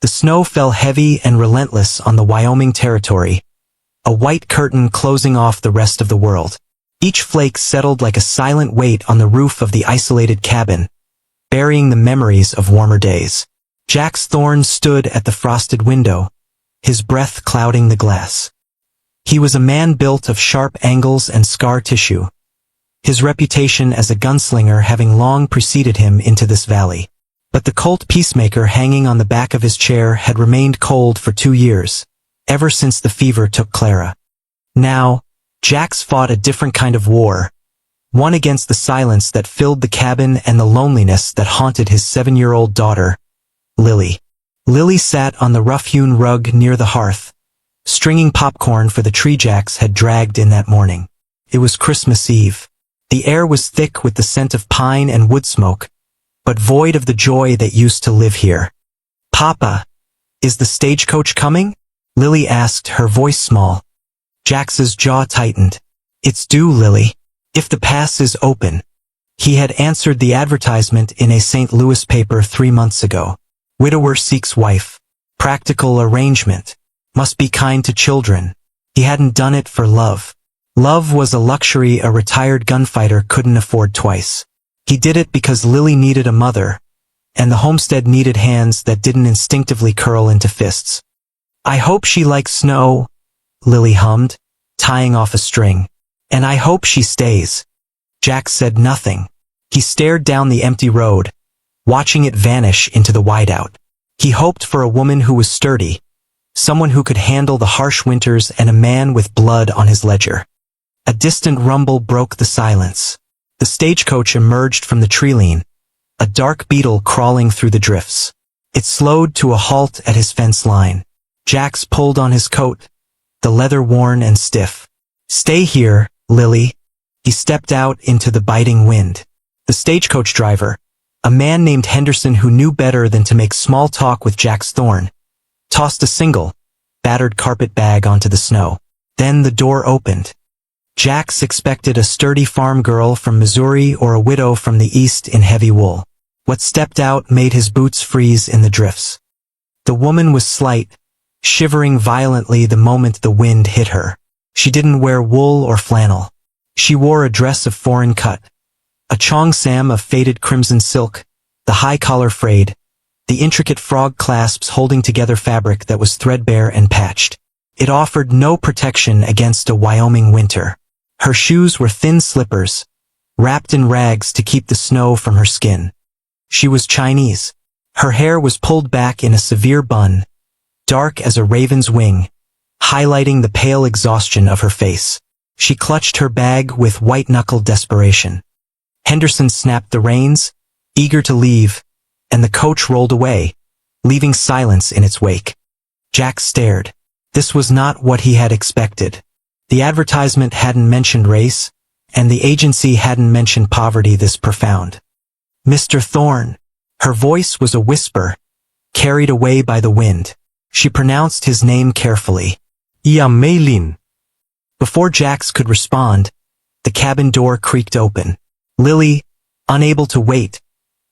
The snow fell heavy and relentless on the Wyoming territory, a white curtain closing off the rest of the world. Each flake settled like a silent weight on the roof of the isolated cabin, burying the memories of warmer days. Jax Thorne stood at the frosted window, his breath clouding the glass. He was a man built of sharp angles and scar tissue, his reputation as a gunslinger having long preceded him into this valley. But the Colt peacemaker hanging on the back of his chair had remained cold for 2 years, ever since the fever took Clara. Now, Jax fought a different kind of war, one against the silence that filled the cabin and the loneliness that haunted his 7-year-old daughter, Lily. Lily sat on the rough-hewn rug near the hearth, stringing popcorn for the tree Jax had dragged in that morning. It was Christmas Eve. The air was thick with the scent of pine and wood smoke, but void of the joy that used to live here. "Papa, is the stagecoach coming?" Lily asked, her voice small. Jax's jaw tightened. "It's due, Lily. If the pass is open." He had answered the advertisement in a St. Louis paper 3 months ago. Widower seeks wife. Practical arrangement. Must be kind to children. He hadn't done it for love. Love was a luxury a retired gunfighter couldn't afford twice. He did it because Lily needed a mother, and the homestead needed hands that didn't instinctively curl into fists. "I hope she likes snow," Lily hummed, tying off a string. "And I hope she stays." Jax said nothing. He stared down the empty road, watching it vanish into the whiteout. He hoped for a woman who was sturdy, someone who could handle the harsh winters, and a man with blood on his ledger. A distant rumble broke the silence. The stagecoach emerged from the tree-line, a dark beetle crawling through the drifts. It slowed to a halt at his fence line. Jax pulled on his coat, the leather worn and stiff. "Stay here, Lily." He stepped out into the biting wind. The stagecoach driver, a man named Henderson who knew better than to make small talk with Jax Thorne, tossed a single, battered carpet bag onto the snow. Then the door opened. Jax expected a sturdy farm girl from Missouri or a widow from the east in heavy wool. What stepped out made his boots freeze in the drifts. The woman was slight, shivering violently the moment the wind hit her. She didn't wear wool or flannel. She wore a dress of foreign cut, a cheongsam of faded crimson silk, the high collar frayed, the intricate frog clasps holding together fabric that was threadbare and patched. It offered no protection against a Wyoming winter. Her shoes were thin slippers, wrapped in rags to keep the snow from her skin. She was Chinese. Her hair was pulled back in a severe bun, dark as a raven's wing, highlighting the pale exhaustion of her face. She clutched her bag with white-knuckled desperation. Henderson snapped the reins, eager to leave, and the coach rolled away, leaving silence in its wake. Jax stared. This was not what he had expected. The advertisement hadn't mentioned race, and the agency hadn't mentioned poverty this profound. "Mr. Thorne." Her voice was a whisper, carried away by the wind. She pronounced his name carefully. "Ya Meilin." Before Jax could respond, the cabin door creaked open. Lily, unable to wait,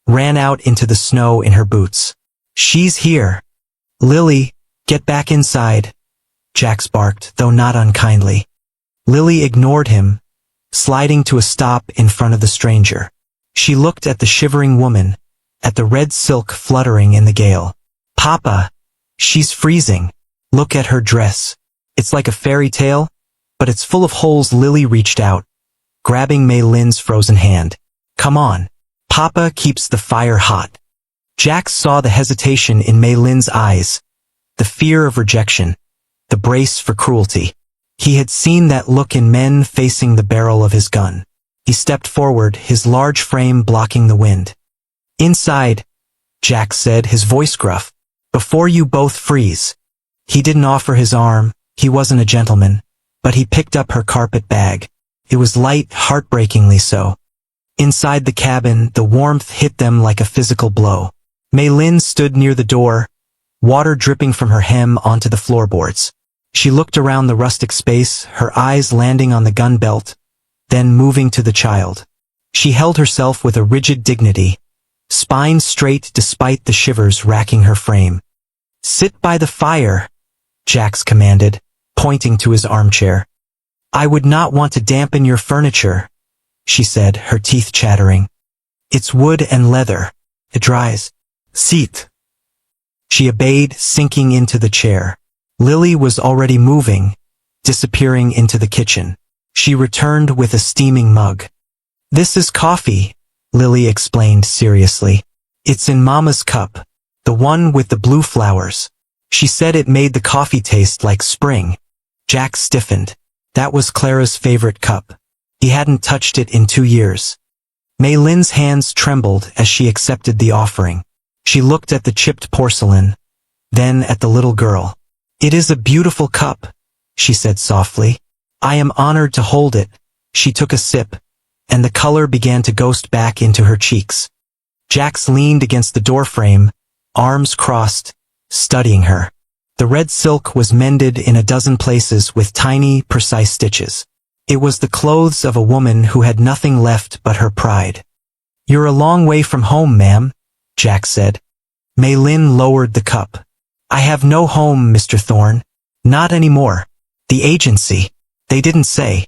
ran out into the snow in her boots. "She's here." "Lily, get back inside," Jax barked, though not unkindly. Lily ignored him, sliding to a stop in front of the stranger. She looked at the shivering woman, at the red silk fluttering in the gale. "Papa, she's freezing. Look at her dress. It's like a fairy tale, but it's full of holes." Lily reached out, grabbing Mei Lin's frozen hand. "Come on. Papa keeps the fire hot." Jax saw the hesitation in Mei Lin's eyes, the fear of rejection, the brace for cruelty. He had seen that look in men facing the barrel of his gun. He stepped forward, his large frame blocking the wind. "Inside," Jax said, his voice gruff, "before you both freeze." He didn't offer his arm, he wasn't a gentleman, but he picked up her carpet bag. It was light, heartbreakingly so. Inside the cabin, the warmth hit them like a physical blow. Mei Lin stood near the door, water dripping from her hem onto the floorboards. She looked around the rustic space, her eyes landing on the gun belt, then moving to the child. She held herself with a rigid dignity, spine straight despite the shivers racking her frame. Sit by the fire, Jax commanded, pointing to his armchair. I would not want to dampen your furniture, she said, her teeth chattering. It's wood and leather. It dries. Sit. She obeyed, sinking into the chair. Lily was already moving, disappearing into the kitchen. She returned with a steaming mug. This is coffee, Lily explained seriously. It's in Mama's cup, the one with the blue flowers. She said it made the coffee taste like spring. Jack stiffened. That was Clara's favorite cup. He hadn't touched it in 2 years. Mei Lin's hands trembled as she accepted the offering. She looked at the chipped porcelain, then at the little girl. It is a beautiful cup, she said softly. I am honored to hold it. She took a sip, and the color began to ghost back into her cheeks. Jax leaned against the doorframe, arms crossed, studying her. The red silk was mended in a dozen places with tiny, precise stitches. It was the clothes of a woman who had nothing left but her pride. You're a long way from home, ma'am, Jack said. Mei Lin lowered the cup. I have no home, Mr. Thorne. Not anymore. The agency. They didn't say.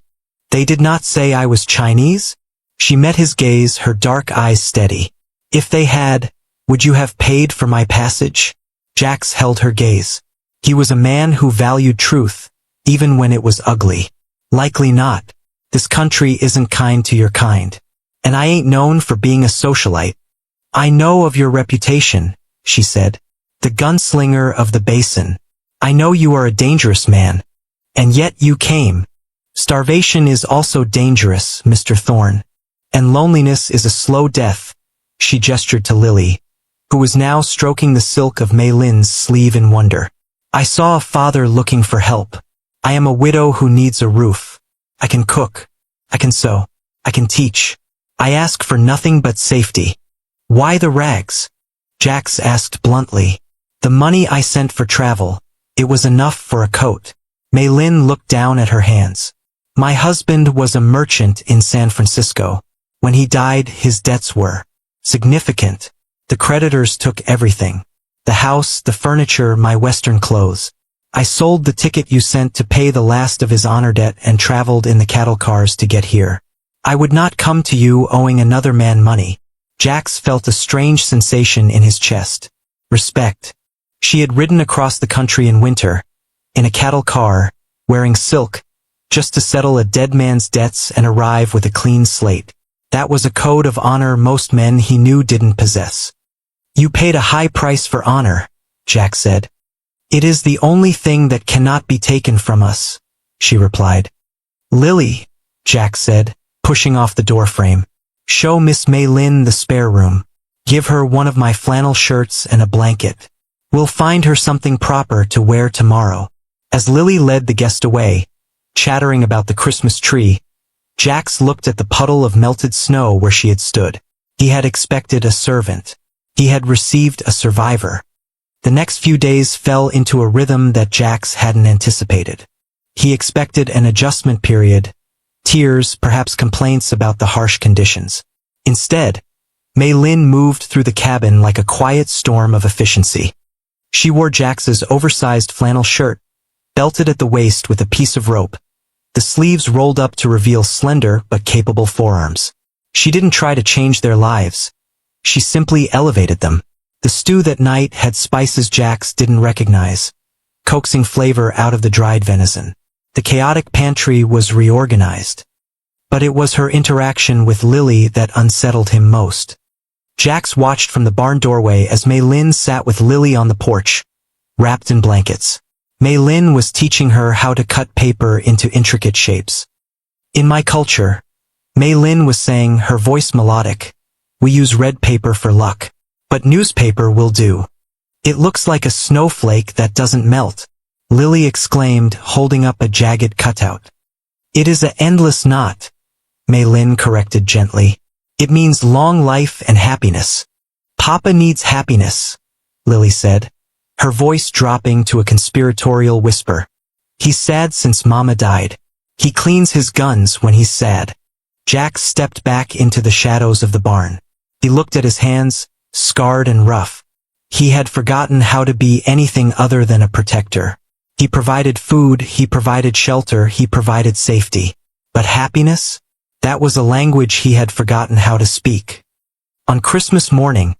They did not say I was Chinese? She met his gaze, her dark eyes steady. If they had, would you have paid for my passage? Jax held her gaze. He was a man who valued truth, even when it was ugly. Likely not. This country isn't kind to your kind. And I ain't known for being a socialite. I know of your reputation, she said. The gunslinger of the basin. I know you are a dangerous man. And yet you came. Starvation is also dangerous, Mr. Thorne. And loneliness is a slow death. She gestured to Lily, who was now stroking the silk of Mei Lin's sleeve in wonder. I saw a father looking for help. I am a widow who needs a roof. I can cook. I can sew. I can teach. I ask for nothing but safety. Why the rags? Jax asked bluntly. The money I sent for travel. It was enough for a coat. Mei Lin looked down at her hands. My husband was a merchant in San Francisco. When he died, his debts were significant. The creditors took everything. The house, the furniture, my Western clothes. I sold the ticket you sent to pay the last of his honor debt and traveled in the cattle cars to get here. I would not come to you owing another man money. Jax felt a strange sensation in his chest. Respect. She had ridden across the country in winter, in a cattle car, wearing silk, just to settle a dead man's debts and arrive with a clean slate. That was a code of honor most men he knew didn't possess. You paid a high price for honor, Jax said. It is the only thing that cannot be taken from us, she replied. Lily, Jax said, pushing off the doorframe. Show Miss Mei Lin the spare room. Give her one of my flannel shirts and a blanket. We'll find her something proper to wear tomorrow. As Lily led the guest away, chattering about the Christmas tree, Jax looked at the puddle of melted snow where she had stood. He had expected a servant. He had received a survivor. The next few days fell into a rhythm that Jax hadn't anticipated. He expected an adjustment period, tears, perhaps complaints about the harsh conditions. Instead, Mei Lin moved through the cabin like a quiet storm of efficiency. She wore Jax's oversized flannel shirt, belted at the waist with a piece of rope. The sleeves rolled up to reveal slender but capable forearms. She didn't try to change their lives. She simply elevated them. The stew that night had spices Jax didn't recognize, coaxing flavor out of the dried venison. The chaotic pantry was reorganized. But it was her interaction with Lily that unsettled him most. Jax watched from the barn doorway as Mei Lin sat with Lily on the porch, wrapped in blankets. Mei Lin was teaching her how to cut paper into intricate shapes. In my culture, Mei Lin was saying, her voice melodic, we use red paper for luck. But newspaper will do. It looks like a snowflake that doesn't melt, Lily exclaimed, holding up a jagged cutout. It is an endless knot, Mei Lin corrected gently. It means long life and happiness. Papa needs happiness, Lily said, her voice dropping to a conspiratorial whisper. He's sad since Mama died. He cleans his guns when he's sad. Jax stepped back into the shadows of the barn. He looked at his hands, scarred and rough. He had forgotten how to be anything other than a protector. He provided food, he provided shelter, he provided safety. But happiness? That was a language he had forgotten how to speak. On Christmas morning,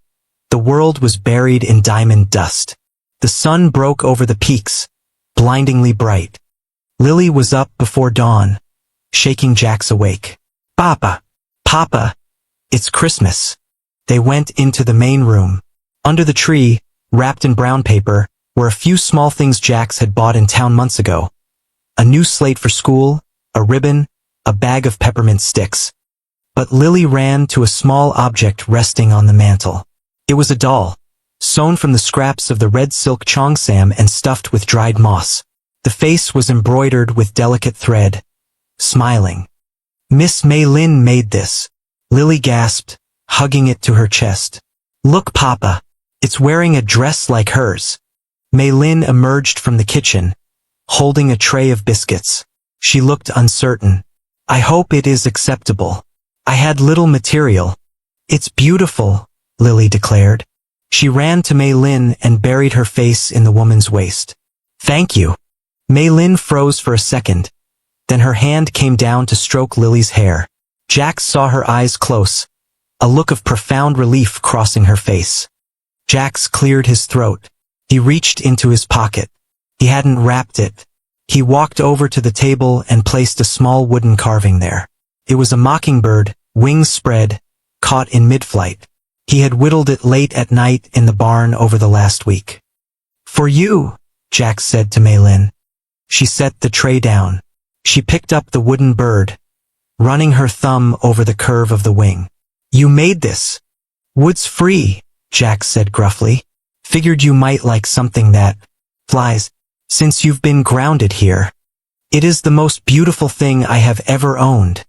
the world was buried in diamond dust. The sun broke over the peaks, blindingly bright. Lily was up before dawn, shaking Jax awake. "Papa! Papa! It's Christmas." They went into the main room. Under the tree, wrapped in brown paper, were a few small things Jax had bought in town months ago. A new slate for school, a ribbon, a bag of peppermint sticks. But Lily ran to a small object resting on the mantel. It was a doll, sewn from the scraps of the red silk cheongsam and stuffed with dried moss. The face was embroidered with delicate thread, smiling. "Miss Mei Lin made this," Lily gasped, hugging it to her chest. "Look, Papa, it's wearing a dress like hers." Mei Lin emerged from the kitchen, holding a tray of biscuits. She looked uncertain. "I hope it is acceptable. I had little material." "It's beautiful," Lily declared. She ran to Mei Lin and buried her face in the woman's waist. "Thank you." Mei Lin froze for a second. Then her hand came down to stroke Lily's hair. Jax saw her eyes close, a look of profound relief crossing her face. Jax cleared his throat. He reached into his pocket. He hadn't wrapped it. He walked over to the table and placed a small wooden carving there. It was a mockingbird, wings spread, caught in mid-flight. He had whittled it late at night in the barn over the last week. "For you," Jax said to Mei Lin. She set the tray down. She picked up the wooden bird, running her thumb over the curve of the wing. "You made this." "Wood's free," Jax said gruffly. "Figured you might like something that flies, since you've been grounded here." "It is the most beautiful thing I have ever owned,"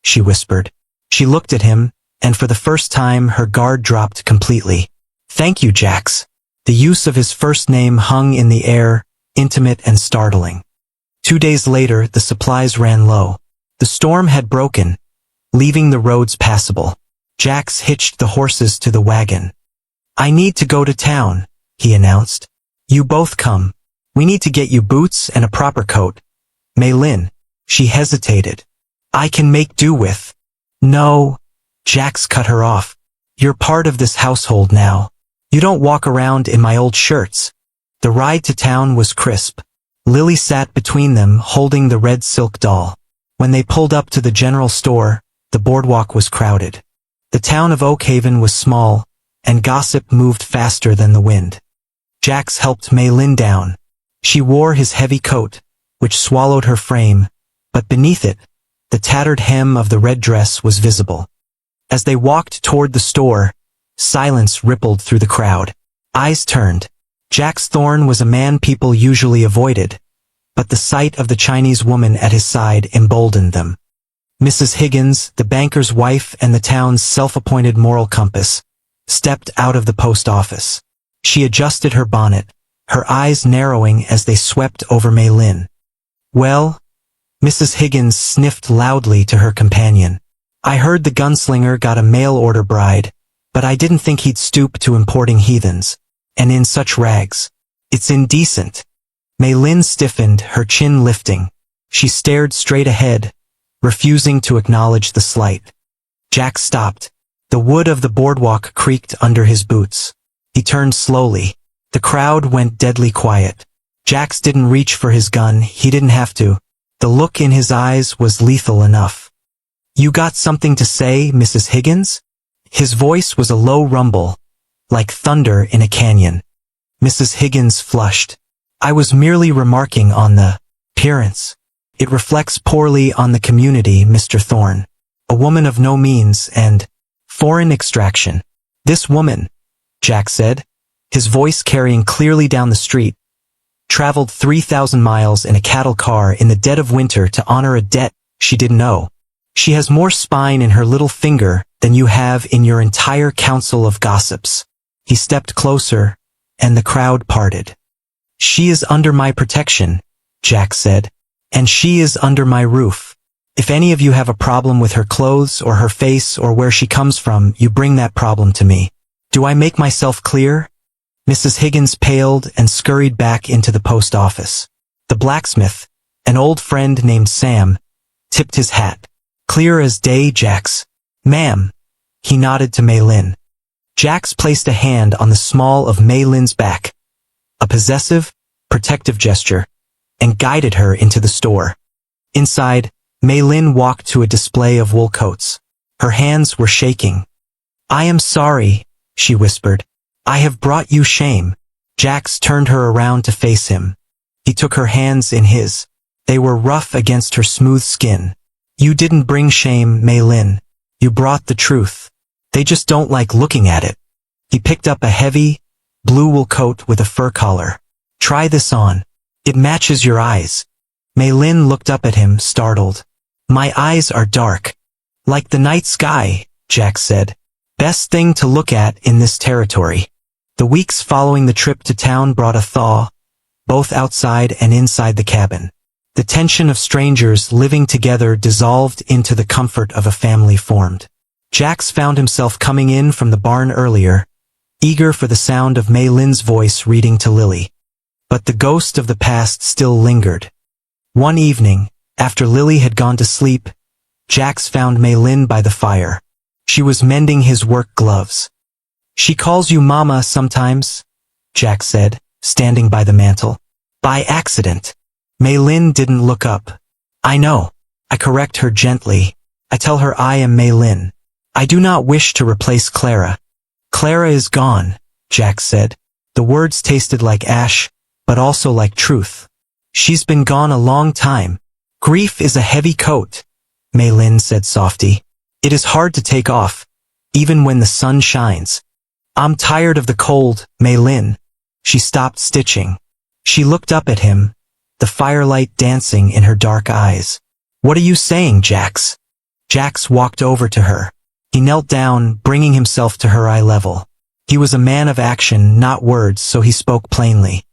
she whispered. She looked at him, and for the first time her guard dropped completely. "Thank you, Jax." The use of his first name hung in the air, intimate and startling. 2 days later, the supplies ran low. The storm had broken, leaving the roads passable. Jax hitched the horses to the wagon. "I need to go to town," he announced. "You both come. We need to get you boots and a proper coat." "Mei Lin," she hesitated. "I can make do with." "No," Jax cut her off. "You're part of this household now. You don't walk around in my old shirts." The ride to town was crisp. Lily sat between them, holding the red silk doll. When they pulled up to the general store, the boardwalk was crowded. The town of Oakhaven was small, and gossip moved faster than the wind. Jax helped Mei Lin down. She wore his heavy coat, which swallowed her frame, but beneath it, the tattered hem of the red dress was visible. As they walked toward the store, silence rippled through the crowd. Eyes turned. Jax Thorne was a man people usually avoided, but the sight of the Chinese woman at his side emboldened them. Mrs. Higgins, the banker's wife and the town's self-appointed moral compass, stepped out of the post office. She adjusted her bonnet, her eyes narrowing as they swept over Mei Lin. "Well?" Mrs. Higgins sniffed loudly to her companion. "I heard the gunslinger got a mail-order bride, but I didn't think he'd stoop to importing heathens. And in such rags. It's indecent." Mei Lin stiffened, her chin lifting. She stared straight ahead, refusing to acknowledge the slight. Jack stopped. The wood of the boardwalk creaked under his boots. He turned slowly. The crowd went deadly quiet. Jax didn't reach for his gun, he didn't have to. The look in his eyes was lethal enough. "You got something to say, Mrs. Higgins?" His voice was a low rumble, like thunder in a canyon. Mrs. Higgins flushed. "I was merely remarking on the appearance. It reflects poorly on the community, Mr. Thorne. A woman of no means and foreign extraction." "This woman," Jack said, his voice carrying clearly down the street, "traveled 3,000 miles in a cattle car in the dead of winter to honor a debt she didn't owe. She has more spine in her little finger than you have in your entire council of gossips." He stepped closer, and the crowd parted. "She is under my protection," Jack said, "and she is under my roof. If any of you have a problem with her clothes or her face or where she comes from, you bring that problem to me. Do I make myself clear?" Mrs. Higgins paled and scurried back into the post office. The blacksmith, an old friend named Sam, tipped his hat. "Clear as day, Jax." "Ma'am." He nodded to Mei Lin. Jax placed a hand on the small of Mei Lin's back, a possessive, protective gesture, and guided her into the store. Inside, Mei Lin walked to a display of wool coats. Her hands were shaking. "I am sorry," she whispered. "I have brought you shame." Jax turned her around to face him. He took her hands in his. They were rough against her smooth skin. "You didn't bring shame, Mei Lin. You brought the truth. They just don't like looking at it." He picked up a heavy, blue wool coat with a fur collar. "Try this on. It matches your eyes." Mei Lin looked up at him, startled. "My eyes are dark. Like the night sky," Jax said. "Best thing to look at in this territory." The weeks following the trip to town brought a thaw, both outside and inside the cabin. The tension of strangers living together dissolved into the comfort of a family formed. Jax found himself coming in from the barn earlier, eager for the sound of Mei Lin's voice reading to Lily. But the ghost of the past still lingered. One evening, after Lily had gone to sleep, Jax found Mei Lin by the fire. She was mending his work gloves. "She calls you Mama sometimes," Jax said, standing by the mantel. "By accident." Mei Lin didn't look up. "I know." I correct her gently. I tell her I am Mei Lin. "I do not wish to replace Clara." "Clara is gone," Jax said. The words tasted like ash, but also like truth. "She's been gone a long time. Grief is a heavy coat," Mei Lin said softly. "It is hard to take off, even when the sun shines." "I'm tired of the cold, Mei Lin." She stopped stitching. She looked up at him, the firelight dancing in her dark eyes. "What are you saying, Jax?" Jax walked over to her. He knelt down, bringing himself to her eye level. He was a man of action, not words, so he spoke plainly.